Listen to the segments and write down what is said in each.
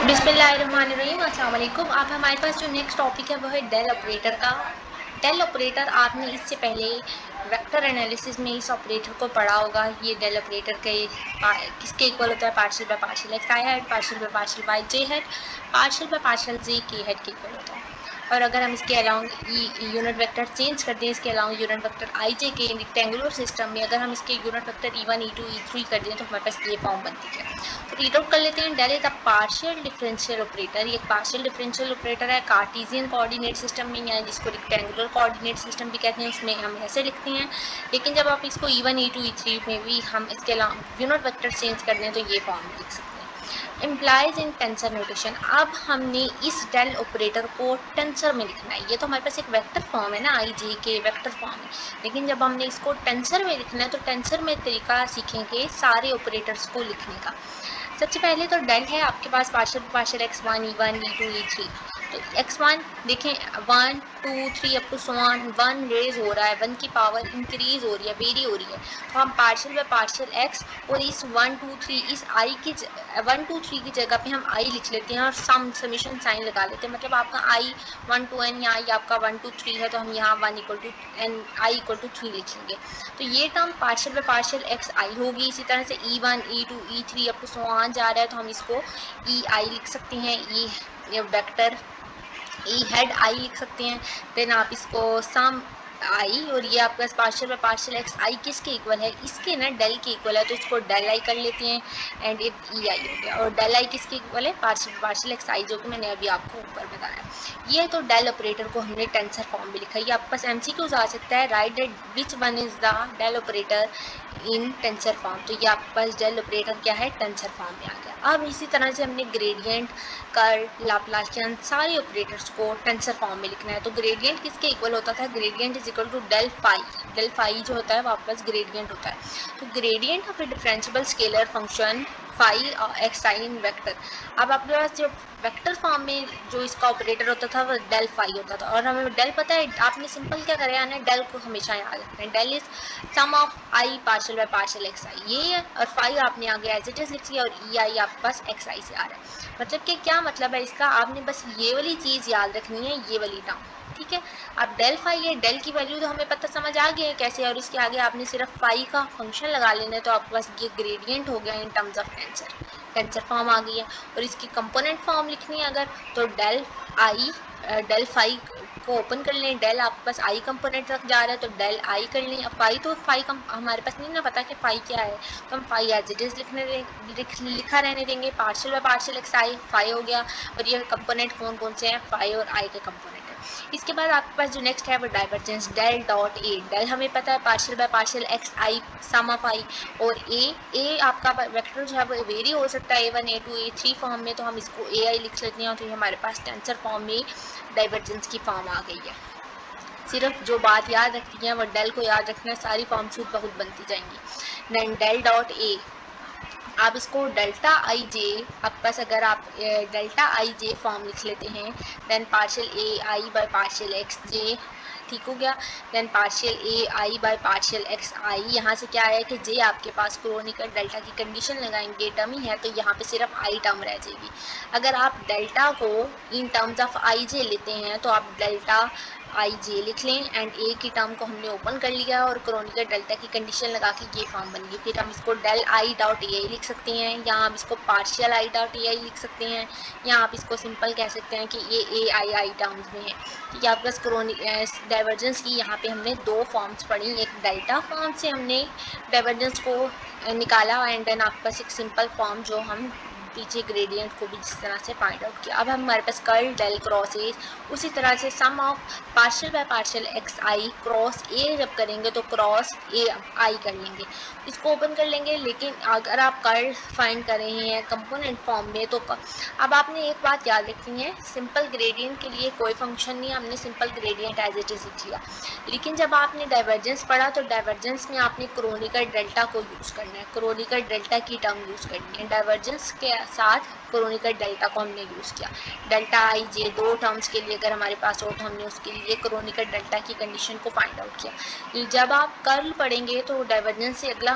बिस्मिल्लाहिर्रहमानिर्रहीम, अस्सलाम वालेकुम। आप हमारे पास जो नेक्स्ट टॉपिक है वो है डेल ऑपरेटर का। डेल ऑपरेटर आपने इससे पहले वेक्टर एनालिसिस में इस ऑपरेटर को पढ़ा होगा। ये डेल ऑपरेटर के किसके इक्वल होता है? Partial by partial X I hat, partial by partial Y J hat, partial by partial J K hat के इक्वल होता है। और अगर हम इसके अलाउंग यूनिट वेक्टर चेंज कर दें, इसके अलाउंग यूनिट वेक्टर आई जे के रेक्टेंगुलर सिस्टम में अगर हम इसके unit vector E1 E2 E3 कर दें तो हमारे पास ये फॉर्म बनती है। तो रीड आउट कर लेते हैं। Del is a partial differential operator. ये पार्शियल डिफरेंशियल ऑपरेटर है कार्टेशियन कोऑर्डिनेट सिस्टम में, या जिसको रेक्टेंगुलर कोऑर्डिनेट सिस्टम भी कहते हैं, उसमें हम ऐसे लिखते हैं। लेकिन जब आप इसको E1 E2 E3 में भी हम इसके अलावा यूनिट वेक्टर चेंज कर दें तो ये फॉर्म लिख सकते हैं। इम्प्लाइज इन टेंसर नोटेशन। अब हमने इस डेल ऑपरेटर को टेंसर में लिखना है। ये तो हमारे पास एक वेक्टर फॉर्म है ना, आई जे के वेक्टर फॉर्म है, लेकिन जब हमने इसको टेंसर में लिखना है तो टेंसर में तरीका सीखेंगे सारे ऑपरेटर्स को लिखने का। सबसे पहले तो डेल है आपके पास partial partial x1 E1 E2 E3। तो x1 देखें 1 2 3 अप टू 1 रेज हो रहा है, 1 की पावर इंक्रीज हो रही है, वेरी हो रही है। तो हम पार्शियल बाय पार्शियल x और इस 1 2 3 इस i की 1 2 3 की जगह पे हम i लिख लेते हैं और समेशन साइन लगा लेते हैं। मतलब आपका i 1 to n या i आपका 1 to 3 है तो हम यहाँ 1 = n i = 3 लिखेंगे। तो ये term partial by partial X I होगी। इसी तरह से E1 E2 E3 up to so on जा रहा है तो हम इसको ई आई लिख सकते हैं, ये वेक्टर ई हेड आई लिख सकते हैं। देन आप इसको सम आई, और ये आपका पार्शियल बाय पार्शियल एक्स आई किसके इक्वल है? इसके ना डेल के इक्वल है, तो इसको डेल आई कर लेते हैं एंड इट ई आई हो गया। और डेल आई किसके इक्वल है? पार्शियल बाय पार्शियल एक्स आई, जो कि मैंने अभी आपको ऊपर बताया। ये तो डेल ऑपरेटर को हमने टेंसर फॉर्म में लिखा है। ये आपके पास एमसीक्यूज आ सकता है, right that which one is the del operator in tensor form. तो ये आपके पास डेल ऑपरेटर क्या है? टेंसर फॉर्म में आ गया। अब इसी तरह से हमने ग्रेडियंट, कर्व, लाप्लासियन सारे ऑपरेटर्स को टेंसर फॉर्म में लिखना है। तो ग्रेडियंट किसके इक्वल होता था? Gradient is equal to del phi. Del phi जो होता है वो आपके पास ग्रेडियंट होता है। तो gradient of a differentiable scalar function phi और एक्स साइन वेक्टर। अब आपके पास जो वेक्टर फॉर्म में जो इसका ऑपरेटर होता था वो डेल फाई होता था। और हमें डेल पता है, आपने सिंपल क्या करें आना, डेल को हमेशा याद रखना है। Del is sum of I partial by partial X I, ये है। और फाई आपने आगे एज इट इज लिख लिया, और ई आई आपके पास एक्स आई से आ रहा है। मतलब कि क्या मतलब है इसका? आपने बस ये वाली चीज़ याद रखनी है, ये वाली टर्म, ठीक है। अब डेल फाई है, डेल की वैल्यू तो हमें पता समझ आ गया है कैसे, और इसके आगे आपने सिर्फ फाई का फंक्शन लगा लेना है। तो आपके पास ये ग्रेडियंट हो गया in terms of tensor, tensor form आ गई है। और इसकी कंपोनेंट फॉर्म लिखनी है अगर, तो डेल आई, डेल फाई को ओपन कर लें, डेल आपके पास आई कंपोनेंट तक जा रहा है तो डेल आई कर लें। अब फाई तो फाई हमारे पास नहीं ना पता कि फाई क्या है, तो हम फाई एज इट इज लिखा रहने देंगे। Partial by partial X I phi हो गया। और ये कंपोनेंट कौन कौन से हैं? फाई और आई के कंपोनेंट है। इसके बाद आपके पास जो नेक्स्ट है वो divergence, del dot A. Del हमें पता है partial by partial X I sum of I, और ए आपका वेक्टर जो है वो वेरी हो सकता है A1 A2 A3 फॉर्म में, तो हम इसको ए आई लिख लेते हैं। तो ये हमारे पास टेंसर फॉर्म में डाइवर्जेंस की फॉर्म आ गई है। सिर्फ जो बात याद रखनी है वो डेल को याद रखना है, सारी फॉर्म खुद बहुत बनती जाएंगी। देन डेल डॉट ए, आप इसको डेल्टा आई जे, आपके पास अगर आप डेल्टा आई जे फॉर्म लिख लेते हैं, then partial A I by partial X J, ठीक हो गया। Then partial A I by partial X I, यहाँ से क्या है कि जे आपके पास क्रोनिकल डेल्टा की कंडीशन लगाएंगे, डमी है तो यहाँ पे सिर्फ आई टर्म रह जाएगी। अगर आप डेल्टा को इन टर्म्स ऑफ आई जे लेते हैं तो आप डेल्टा आई जे लिख लें, एंड ए की टर्म को हमने ओपन कर लिया और क्रोनिकल डेल्टा की कंडीशन लगा के ये फॉर्म बन गई। फिर हम इसको डेल आई डॉट ए आई लिख सकते हैं, या हम इसको पार्शियल आई डॉट ए आई लिख सकते हैं, या आप इसको सिंपल कह सकते हैं कि ये ए आई आई टर्म्स में है। ठीक है, आपके पास डाइवर्जेंस की यहाँ पे हमने दो फॉर्म्स पढ़ी। एक डेल्टा फॉर्म से हमने डाइवर्जेंस को निकाला, एंड देन आपके पास एक सिंपल फॉर्म जो हम पीछे ग्रेडियंट को भी जिस तरह से फाइंड आउट किया। अब हमारे पास कर्ल डेल क्रॉस ए, उसी तरह से sum of partial by partial X I cross A जब करेंगे तो क्रॉस ए आई कर लेंगे, इसको ओपन कर लेंगे। लेकिन अगर आप कर्ल फाइंड कर रहे हैं कंपोनेंट फॉर्म में तो अब आपने एक बात याद रखनी है, सिंपल ग्रेडियंट के लिए कोई फंक्शन नहीं, हमने simple gradient as it is लिख लिया। लेकिन जब आपने डाइवर्जेंस पढ़ा तो डाइवर्जेंस में आपने क्रोनिकल डेल्टा को यूज़ करना है, क्रोनिकल डेल्टा की टर्म यूज़ करनी है। डाइवर्जेंस के साथ क्रोनिकल डेल्टा को हमने यूज़ किया। डेल्टा आई जे दो टर्म्स के लिए अगर हमारे पास हो तो हमने उसके लिए क्रोनिकल डेल्टा की कंडीशन को फाइंड आउट किया। जब आप कर्ल पढ़ेंगे तो डाइवर्जेंस से अगला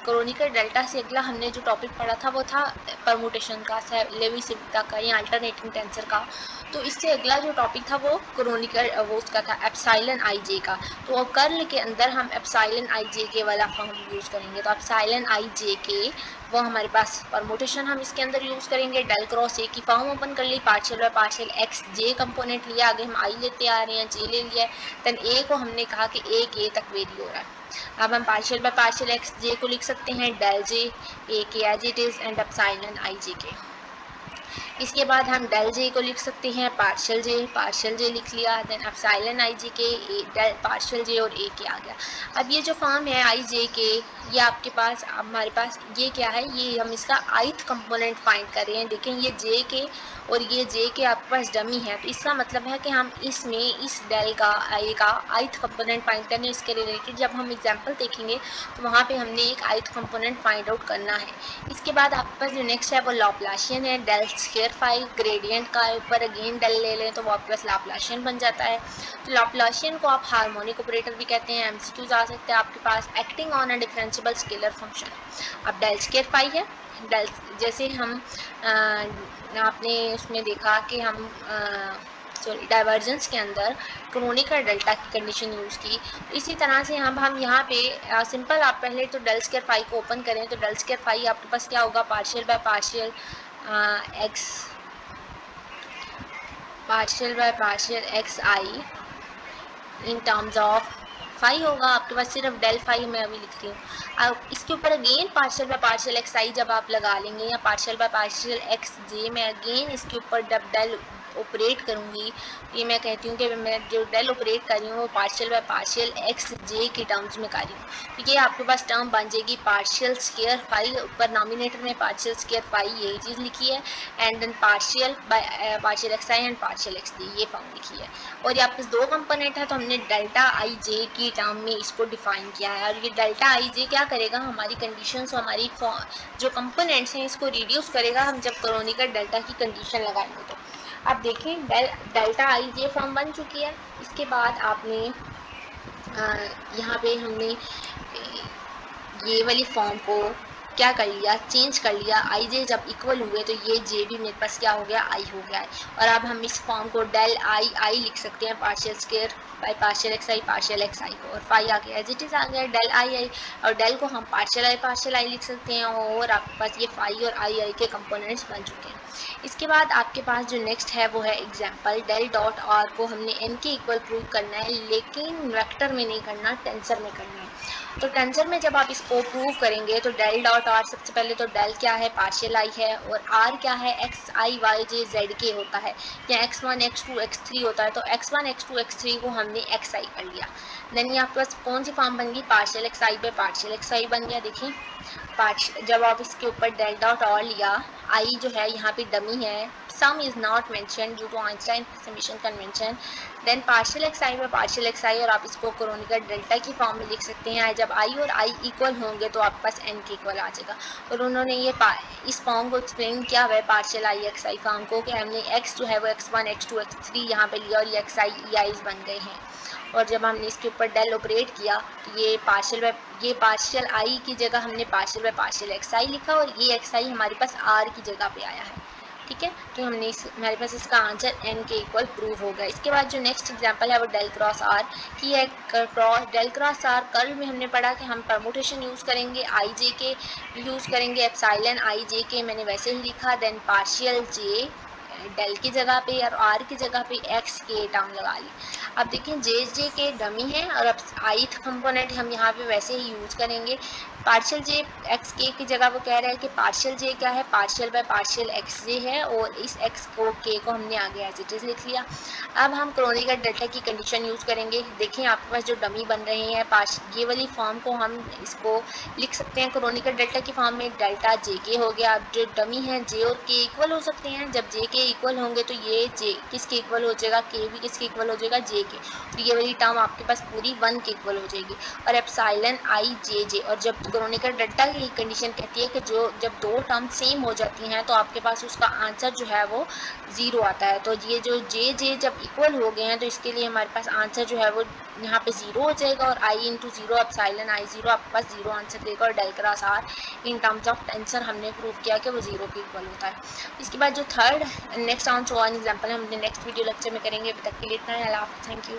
क्रोनिकल डेल्टा से अगला हमने जो टॉपिक पढ़ा था वो था परमुटेशन का, लेवी-सिविटा का या अल्टरनेटिंग टेंसर का। तो इससे अगला जो टॉपिक था वो क्रोनिकल उसका था एप्सिलॉन आई जे का। तो कर्ल के अंदर हम एप्सिलॉन आई जे के वाला फॉर्म यूज़ करेंगे। तो एप्सिलॉन आई जे के वो हमारे पास परमुटेशन हम इसके अंदर यूज़ करेंगे। डेल क्रॉस ए की फॉर्म ओपन कर ली, partial by partial X J component लिया, आगे हम आई लेते आ रहे हैं, जे ले लिया है, देन ए को हमने कहा कि ए के तक वेरी हो रहा है। अब हम partial by partial X J को लिख सकते हैं डेल जे ए के as it is and epsilon I J के। इसके बाद हम डेल जे को लिख सकते हैं पार्शियल जे लिख लिया, देन एप्सिलॉन आई जे के डेल पार्शियल जे और ए के आ गया। अब ये जो फॉर्म है आई जे के, ये आपके पास हमारे पास ये क्या है, ये हम इसका आइथ कंपोनेंट फाइंड कर रहे हैं। देखें ये जे के और ये जे के आपके पास डमी है, तो इसका मतलब है कि हम इसमें इस डेल का ए का आइथ कंपोनेंट फाइंड करने इसके रिलेटेड जब हम एग्जांपल देखेंगे तो वहाँ पे हमने एक आइथ कंपोनेंट फाइंड आउट करना है। इसके बाद आपके पास जो नेक्स्ट है वो लाप्लाशियन है। डेल स्क्वायर फाई ग्रेडियंट का ऊपर अगेन डेल ले लें तो वो आपके पास लाप्लाशियन बन जाता है। तो लाप्लाशियन को आप हार्मोनिक ऑपरेटर भी कहते हैं। एमसीक्यूज आ सकते हैं आपके पास, acting on a differentiable scalar function. अब डेल स्क्वायर फाई है, डेल जैसे हम आपने उसमें देखा कि हम डाइवर्जेंस के अंदर क्रोनिकल डेल्टा की कंडीशन यूज़ की, तो इसी तरह से हम यहाँ पे सिंपल आप पहले तो डेल स्क्वायर फाई को ओपन करें तो डेल स्क्वायर फाई आपके पास क्या होगा, partial by partial X I in terms of phi होगा आपके पास, सिर्फ डेल फाई मैं अभी लिख रही हूँ। अब इसके ऊपर again partial by partial X I जब आप लगा लेंगे या partial by partial X J, मैं अगेन इसके ऊपर जब डेल ऑपरेट करूँगी, ये मैं कहती हूँ कि मैं जो डेल ऑपरेट कर रही हूँ वो पार्शियल बाय पार्शियल एक्स जे के टर्म्स में कर रही हूँ। तो ये आपके पास टर्म बन जाएगी पार्शियल स्क्वायर फाई, ऊपर नॉमिनेटर में पार्शियल स्क्वायर फाई यही चीज़ लिखी है, and then partial by partial X I and partial X J ये फॉर्म लिखी है। और ये आपके दो कंपोनेंट है तो हमने डेल्टा आई जे की टर्म में इसको डिफाइन किया है। और ये डेल्टा आई जे क्या करेगा, हमारी कंडीशंस हमारी जो कंपोनेंट्स हैं इसको रिड्यूस करेगा हम जब क्रोनिकल डेल्टा की कंडीशन लगाएंगे। तो अब देखें डेल्टा आई जे फॉर्म बन चुकी है। इसके बाद आपने यहाँ पे हमने ये वाली फॉर्म को क्या कर लिया, चेंज कर लिया। आई जे जब इक्वल हुए तो ये जे भी मेरे पास क्या हो गया, आई हो गया है। और अब हम इस फॉर्म को डेल आई लिख सकते हैं, partial square by partial X I को, और फाई आ गया एज इट इज़ आ गया डेल आई, और डेल को हम पार्शियल आई लिख सकते हैं, और आपके पास ये फाई और आई के कंपोनेंट्स बन चुके हैं। इसके बाद आपके पास जो नेक्स्ट है वो है एग्जाम्पल। डेल डॉट आर को हमने एन के इक्वल प्रूव करना है, लेकिन वेक्टर में नहीं करना, टेंसर में करना है। तो टेंसर में जब आप इसको प्रूव करेंगे तो डेल डॉट आर, सबसे पहले तो डेल क्या है, पार्शियल आई है, और आर क्या है, एक्स आई वाई जे जेड के होता है, या x1 x2 x3 होता है। तो x1 x2 x3 को हमने एक्स आई कर लिया। देन ये आपके पास कौन सी फॉर्म बन गई, पार्शियल एक्स आई पे पार्शियल एक्स आई बन गया। देखिए जब आप इसके ऊपर डेल डॉट आर लिया, आई जो है यहाँ पे डमी है, sum is not mention due to Einstein summation convention, then partial X I में पार्शियल एक्स आई, और आप इसको क्रोनिकल डेल्टा की फॉर्म में लिख सकते हैं। जब आई और आई इक्वल होंगे तो आपके पास एन के इक्वल आ जाएगा। और उन्होंने ये इस फॉर्म को एक्सप्लेन किया हुआ है पार्शियल आई एक्स आई फॉर्म को, कि हमने एक्स जो है वो x1 x2 x3 यहाँ पे लिया, और ये एक्स आई ई आईज बन गए हैं। और जब हमने इसके ऊपर डेल ऑपरेट किया तो ये पार्शियल आई की जगह हमने पार्शियल बाय पार्शियल एक्स आई लिखा, और ये एक्स आई हमारे पास आर की जगह पे आया है। ठीक है, तो हमने हमारे पास इसका आंसर एन के इक्वल प्रूव होगा। इसके बाद जो नेक्स्ट एग्जांपल है वो डेल क्रॉस आर की है। डेल क्रॉस आर कर्ल में हमने पढ़ा कि हम परमुटेशन यूज़ करेंगे, आई जे के यूज़ करेंगे, एप्सिलॉन आई जे के मैंने वैसे ही लिखा, देन पार्शियल जे डेल की जगह पे और आर की जगह पे एक्स के टर्म लगा ली। अब देखें जे के डमी है, और अब आईथ कंपोनेंट हम यहाँ पे वैसे ही यूज़ करेंगे। पार्शियल जे एक्स के की जगह वो कह रहा है कि पार्शियल जे क्या है, पार्शियल बाय पार्शियल एक्स जे है, और इस एक्स को के को हमने आगे एज इट इज़ लिख लिया। अब हम क्रोनिकल डेल्टा की कंडीशन यूज़ करेंगे। देखें आपके पास जो डमी बन रहे हैं, ये वाली फॉर्म को हम इसको लिख सकते हैं क्रोनिकल डेल्टा की फॉर्म में, डेल्टा जे के हो गया। अब जो डमी है जे और के इक्वल हो सकते हैं, जब जे के इक्वल होंगे तो ये जे किसके इक्वल हो जाएगा, के भी किसके इक्वल हो जाएगा, जे के। तो ये वाली टर्म आपके पास पूरी 1 के इक्वल हो जाएगी। और एप्सिलॉन आई जे जे, और जब क्रोनिकल डेल्टा की कंडीशन कहती है कि जो जब दो टर्म सेम हो जाती हैं तो आपके पास उसका आंसर जो है वो ज़ीरो आता है। तो ये जो जे जे जब इक्वल हो गए हैं तो इसके लिए हमारे पास आंसर जो है वो यहाँ पे ज़ीरो हो जाएगा और I into zero epsilon I zero आपके पास ज़ीरो आंसर देगा और del cross R in terms of tensor हमने प्रूव किया कि वो ज़ीरो के इक्वल होता है। इसके बाद जो third next on so on example हम अपने नेक्स्ट वीडियो लेक्चर में करेंगे। अभी तक के लिए इतना है। अल्लाह हाफ़िज़। Thank you.